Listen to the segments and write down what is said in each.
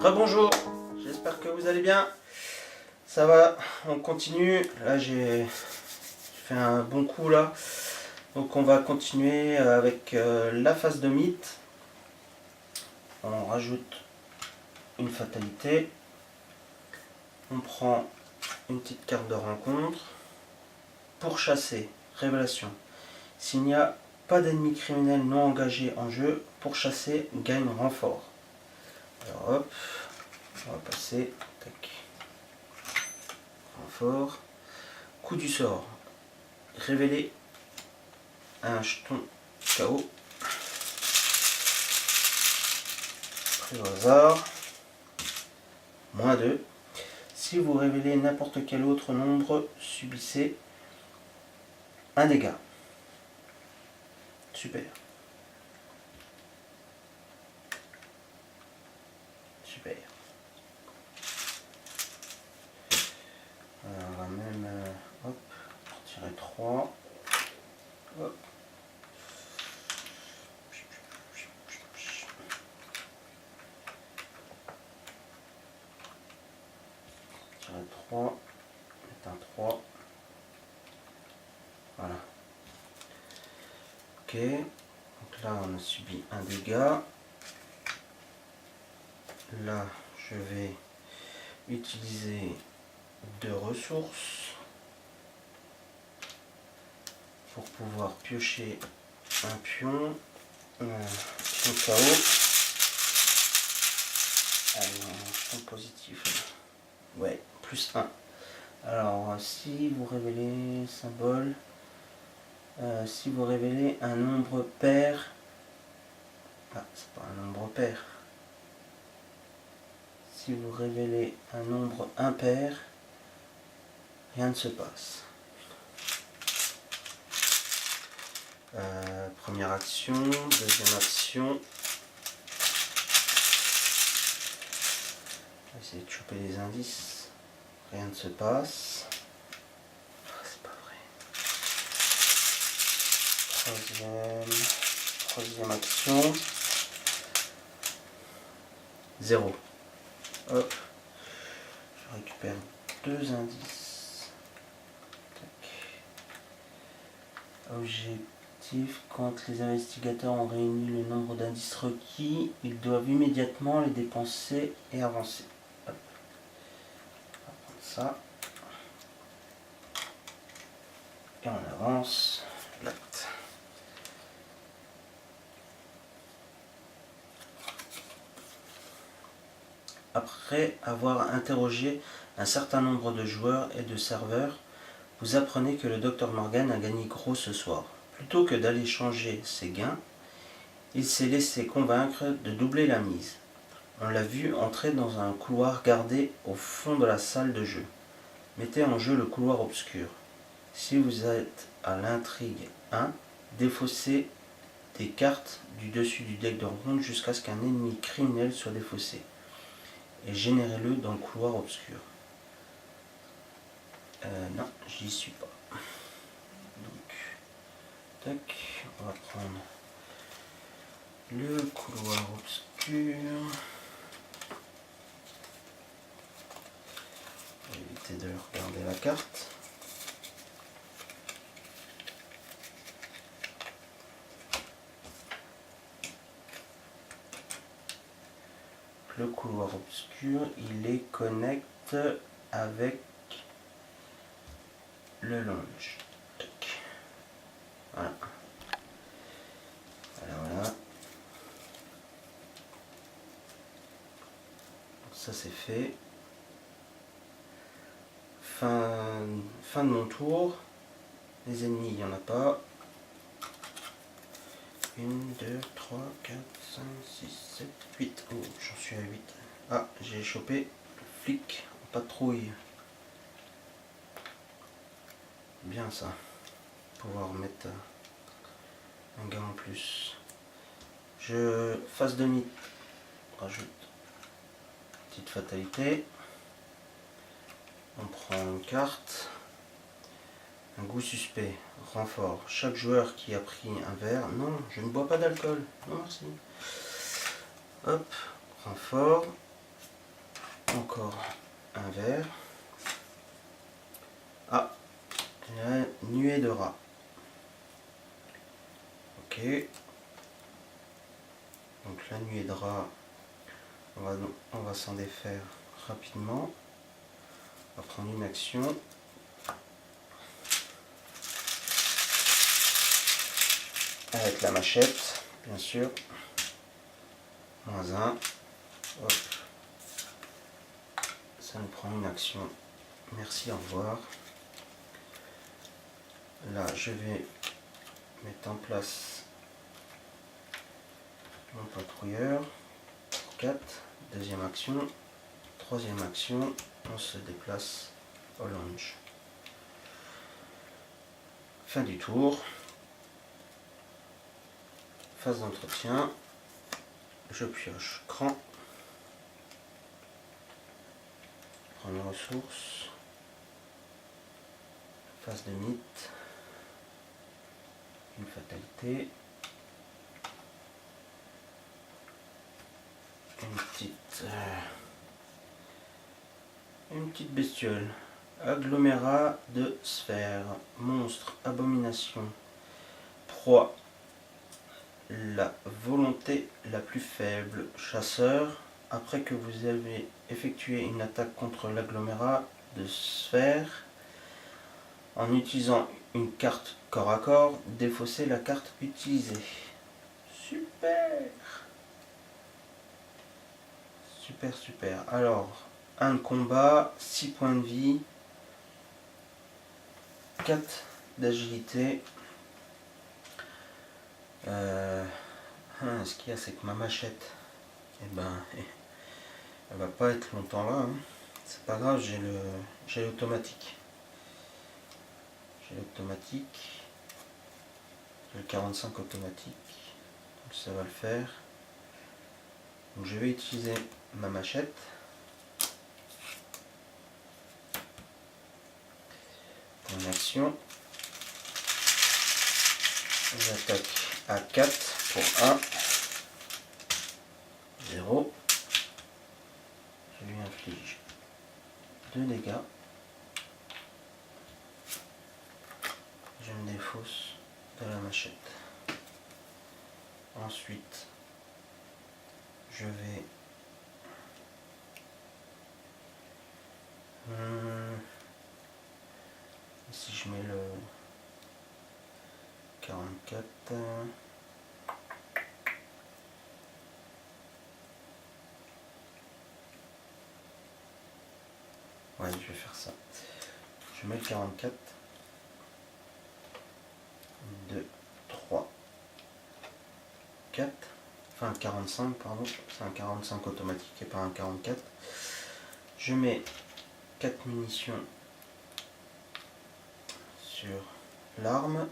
Rebonjour, j'espère que vous allez bien. Ça va, on continue. Là j'ai fait un bon coup là. Donc on va continuer avec la phase de mythe. On rajoute une fatalité. On prend une petite carte de rencontre. Pour chasser, révélation. S'il n'y a pas d'ennemis criminels non engagés en jeu, pour chasser, gagne renfort. Alors hop, on va passer. Tac. Renfort. Coup du sort. Révéler un jeton KO. Pris au hasard. -2. Si vous révélez n'importe quel autre nombre, subissez un dégât. Super. Super. Alors, on va même hop, retirer 3. Hop. Retirer 3. Mettre un 3. Voilà. Ok. Donc là, on a subi un dégât. Là, je vais utiliser 2 ressources pour pouvoir piocher un pion KO. Allez, un pion positif. Ouais, +1. Alors, si vous révélez symbole, si vous révélez un nombre pair, ah, c'est pas un nombre pair. Si vous révélez un nombre impair, rien ne se passe. Première action, deuxième action. On va essayer de choper les indices. Rien ne se passe. Ah, c'est pas vrai. Troisième action. 0. Hop. Je récupère 2 indices. Tac. Objectif, quand les investigateurs ont réuni le nombre d'indices requis, ils doivent immédiatement les dépenser et avancer. Hop. On va prendre ça. Et on avance. L'acte. Après avoir interrogé un certain nombre de joueurs et de serveurs, vous apprenez que le Dr Morgan a gagné gros ce soir. Plutôt que d'aller changer ses gains, il s'est laissé convaincre de doubler la mise. On l'a vu entrer dans un couloir gardé au fond de la salle de jeu. Mettez en jeu le couloir obscur. Si vous êtes à l'intrigue 1, défaussez des cartes du dessus du deck de rencontre jusqu'à ce qu'un ennemi criminel soit défaussé. Et générez-le dans le couloir obscur. Non, j'y suis pas. Donc, tac, on va prendre le couloir obscur. On va éviter de regarder la carte. Le couloir obscur, il les connecte avec le lounge. Tac. Voilà. Voilà. Donc ça c'est fait. Fin de mon tour. Les ennemis, il n'y en a pas. 1, 2, 3, 4, 5, 6, 7, 8. Oh, j'en suis à 8. Ah, j'ai chopé flic en patrouille. Bien ça. Pouvoir mettre un gain en plus. Je phase de mythe. Rajoute petite fatalité. On prend une carte. Un goût suspect. Renfort. Chaque joueur qui a pris un verre. Non, je ne bois pas d'alcool. Non, merci. Hop. Renfort. encore un verre. Ah, la nuée de rats. Ok. Donc la nuée de rats, on va s'en défaire rapidement. On va prendre une action. Avec la machette, bien sûr. -1. Hop. Ça nous prend une action. Merci, au revoir. Là, je vais mettre en place mon patrouilleur. 4. Deuxième action. Troisième action. On se déplace au lounge. Fin du tour. Phase d'entretien. Je pioche cran. Prends une ressource. Phase de mythe. Une fatalité. Une petite bestiole. Agglomérat de sphères. Monstre. Abomination. Proie. La volonté la plus faible. Chasseur. Après que vous avez effectué une attaque contre l'agglomérat de sphères, en utilisant une carte corps à corps, défaussez la carte utilisée. Super! Super, super. Alors, 1 de combat, 6 points de vie, 4 d'agilité. Ce qu'il y a, c'est que ma machette, elle va pas être longtemps là. Hein. C'est pas grave, j'ai l'automatique. J'ai l'automatique. J'ai le 45 automatique. Donc ça va le faire. Donc je vais utiliser ma machette. Pour une action. J'attaque à 4 pour 1. 0. Je lui inflige 2 dégâts. Je me défausse de la machette. Ensuite, je vais ici je mets le 44. Ouais, je vais faire ça. Je mets le 44. 2, 3, 4. Enfin 45, pardon. C'est un 45 automatique et pas un 44. Je mets 4 munitions sur l'arme.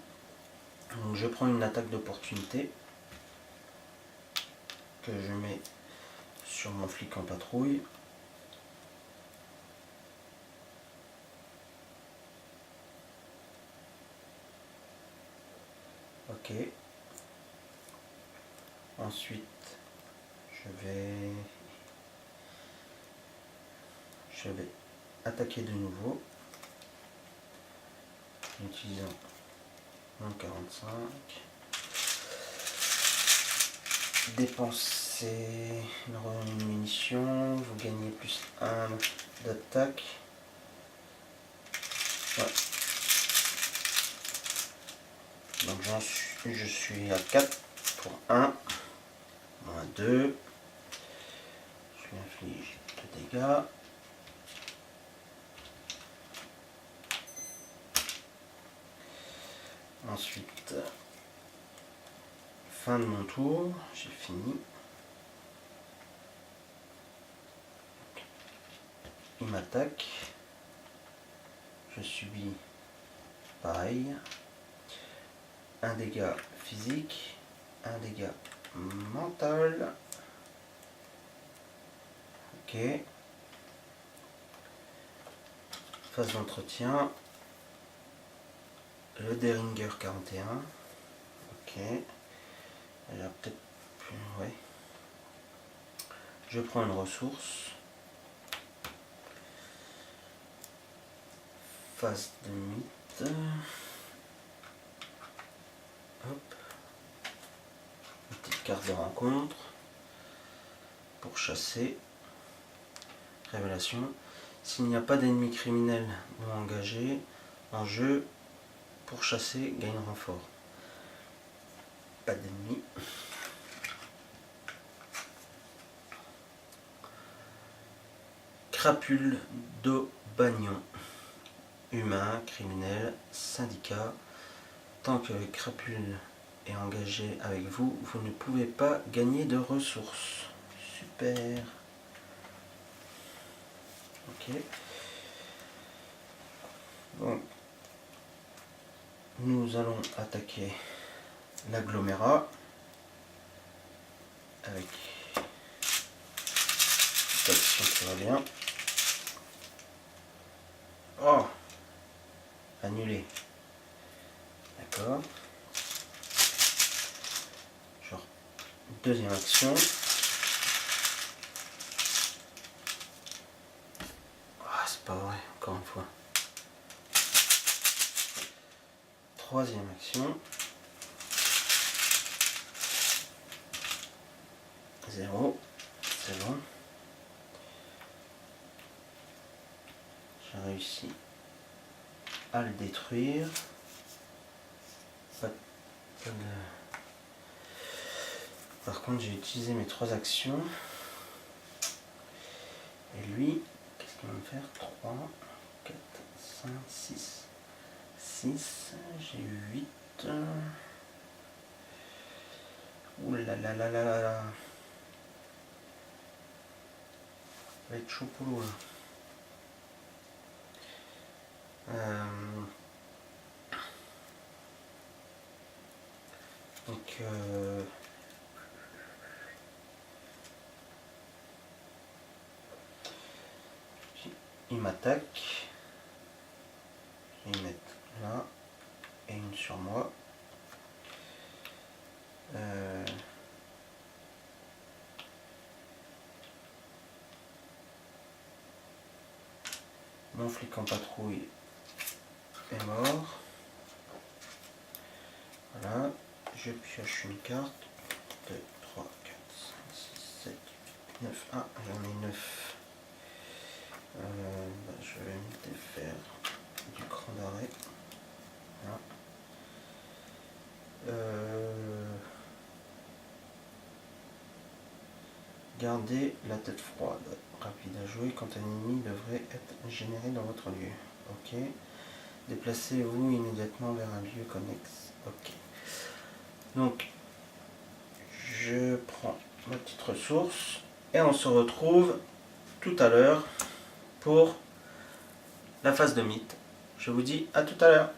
Donc je prends une attaque d'opportunité que je mets sur mon flic en patrouille. Ok. Ensuite, je vais attaquer de nouveau en utilisant mon 45. Dépenser une munition, vous gagnez plus 1 d'attaque. Ouais. Donc je suis à 4 pour 1, moins 2. Je lui inflige 2 dégâts. Ensuite, fin de mon tour, j'ai fini. Il m'attaque. Je subis pareil. 1 dégât physique, 1 dégât mental. Ok. Phase d'entretien. Le Deringer 41. Ok. Elle a peut-être plus. Ouais. Je prends une ressource. phase de mythe. Hop. Une petite carte de rencontre pour chasser. Révélation. S'il n'y a pas d'ennemis criminels ou engagés en jeu, pour chasser, gagne renfort. Pas d'ennemis. Crapule d'Aubagnon. Humain, criminel, syndicat. Tant que Crapule est engagé avec vous, vous ne pouvez pas gagner de ressources. Super. Ok. Bon. Nous allons attaquer l'agglomérat avec cette action qui va bien. Oh, annulé. D'accord. Genre, deuxième action. Ah, c'est pas vrai, encore une fois. Troisième action. 0. C'est bon. J'ai réussi à le détruire. Par contre, j'ai utilisé mes 3 actions. Et lui, qu'est-ce qu'il va me faire? 3, 4, 5, 6. 6, j'ai eu 8. Ouh là là là là là là. Ça va être chaud pour l'eau là. Donc il m'attaque. Je vais y mettre là et une sur moi. Mon flic en patrouille est mort. Voilà, je pioche une carte. 2, 3, 4, 5, 6, 7, 8, 9. Ah, j'en ai 9. Je vais me défaire du cran d'arrêt. Voilà. Gardez la tête froide. Rapide à jouer quand un ennemi devrait être généré dans votre lieu. Ok. Déplacez-vous immédiatement vers un lieu connexe. Ok. Donc, je prends ma petite ressource et on se retrouve tout à l'heure pour la phase de mythe. Je vous dis à tout à l'heure.